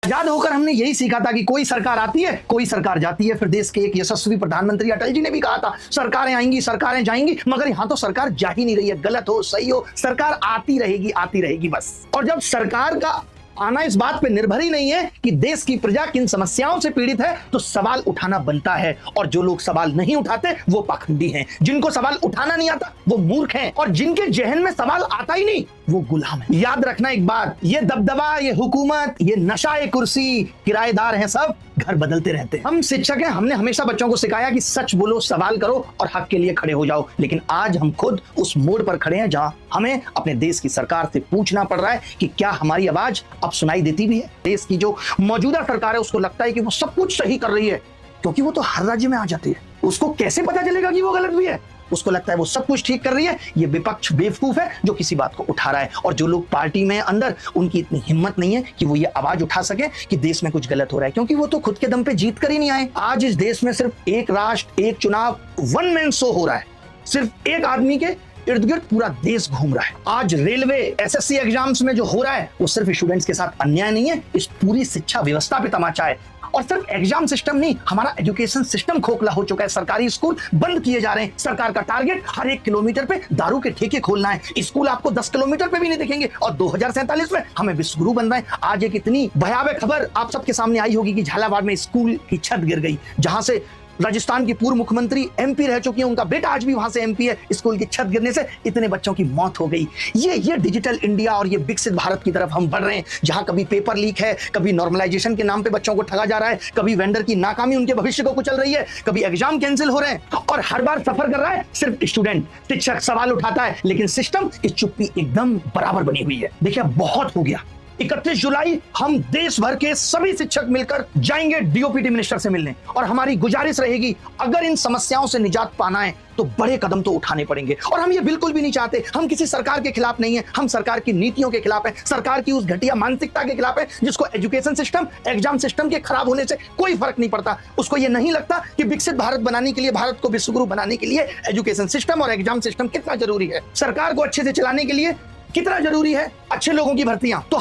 आजाद होकर हमने यही सीखा था कि कोई सरकार आती है, कोई सरकार जाती है। फिर देश के एक यशस्वी प्रधानमंत्री अटल जी ने भी कहा था, सरकारें आएंगी, सरकारें जाएंगी, मगर यहां तो सरकार जा ही नहीं रही है। गलत हो सही हो, सरकार आती रहेगी बस। और जब सरकार का आना इस बात पे निर्भर ही नहीं है कि देश की प्रजा किन समस्याओं से पीड़ित है, तो सवाल उठाना बनता है। और जो लोग सवाल नहीं उठाते वो पाखंडी हैं, जिनको सवाल उठाना नहीं आता वो मूर्ख हैं, और जिनके जहन में सवाल आता ही नहीं वो गुलाम है। याद रखना एक बात, ये दबदबा, ये हुकूमत, ये नशा, ये कुर्सी, किराएदार हैं, सब घर बदलते रहते हैं। हम शिक्षक हैं, हमने हमेशा बच्चों को सिखाया कि सच बोलो, सवाल करो और हक के लिए खड़े हो जाओ। लेकिन आज हम खुद उस मोड़ पर खड़े हैं जहां हमें अपने देश की सरकार से पूछना पड़ रहा है कि क्या हमारी आवाज अब सुनाई देती भी है। देश की जो मौजूदा सरकार है उसको लगता है कि वो सब कुछ सही कर रही है, क्योंकि वो तो हर राज्य में आ जाती है। उसको कैसे पता चलेगा कि वो गलत भी है? उसको लगता है वो सब कुछ ठीक कर रही है। ये विपक्ष बेवकूफ है जो किसी बात को उठा रहा है, और जो लोग पार्टी में अंदर, उनकी इतनी हिम्मत नहीं है कि वो ये आवाज उठा सके कि देश में कुछ गलत हो रहा है, क्योंकि वो तो खुद के दम पे जीत कर ही नहीं आए। आज इस देश में सिर्फ एक राष्ट्र, एक चुनाव, वन मैन शो हो रहा है। सिर्फ एक आदमी के इर्द गिर्द पूरा देश घूम रहा है। आज रेलवे, एसएससी एग्जाम्स में जो हो रहा है वो सिर्फ स्टूडेंट्स के साथ अन्याय नहीं है, इस पूरी शिक्षा व्यवस्था पे तमाचा है। और सिर्फ एग्जाम सिस्टम नहीं, हमारा एजुकेशन सिस्टम खोखला हो चुका है। सरकारी स्कूल बंद किए जा रहे हैं। सरकार का टारगेट हर 1 किलोमीटर पे दारू के ठेके खोलना है। स्कूल आपको 10 किलोमीटर पे भी नहीं दिखेंगे, और 2047 में हमें विश्वगुरु बनना है। आज एक इतनी भयावह खबर आप सबके सामने आई होगी कि झालावाड़ में स्कूल की छत गिर गई, जहां से राजस्थान की पूर्व मुख्यमंत्री एमपी रह चुकी है, उनका बेटा आज भी वहां से एमपी है। स्कूल की छत गिरने से इतने बच्चों की मौत हो गई। ये डिजिटल इंडिया और ये विकसित भारत की तरफ हम बढ़ रहे हैं, जहां कभी पेपर लीक है, कभी नॉर्मलाइजेशन के नाम पे बच्चों को ठगा जा रहा है, कभी वेंडर की नाकामी उनके भविष्य को कुचल रही है, कभी एग्जाम कैंसिल हो रहे हैं, और हर बार सफर कर रहा है सिर्फ स्टूडेंट। शिक्षक सवाल उठाता है लेकिन सिस्टम की चुप्पी एकदम बराबर बनी हुई है। देखिए बहुत हो गया। 31 जुलाई हम देश भर के सभी शिक्षक मिलकर जाएंगे डीओपीटी मिनिस्टर से मिलने, और हमारी गुजारिश रहेगी, अगर इन समस्याओं से निजात पाना है तो बड़े कदम तो उठाने पड़ेंगे। और हम ये बिल्कुल भी नहीं चाहते, हम किसी सरकार के खिलाफ नहीं है, हम सरकार की नीतियों के खिलाफ है, सरकार की उस घटिया मानसिकता के खिलाफ है जिसको एजुकेशन सिस्टम, एग्जाम सिस्टम के खराब होने से कोई फर्क नहीं पड़ता। उसको ये नहीं लगता कि विकसित भारत बनाने के लिए, भारत को विश्वगुरु बनाने के लिए एजुकेशन सिस्टम और एग्जाम सिस्टम कितना जरूरी है, सरकार को अच्छे से चलाने के लिए कितना जरूरी है अच्छे लोगों की भर्तियां। तो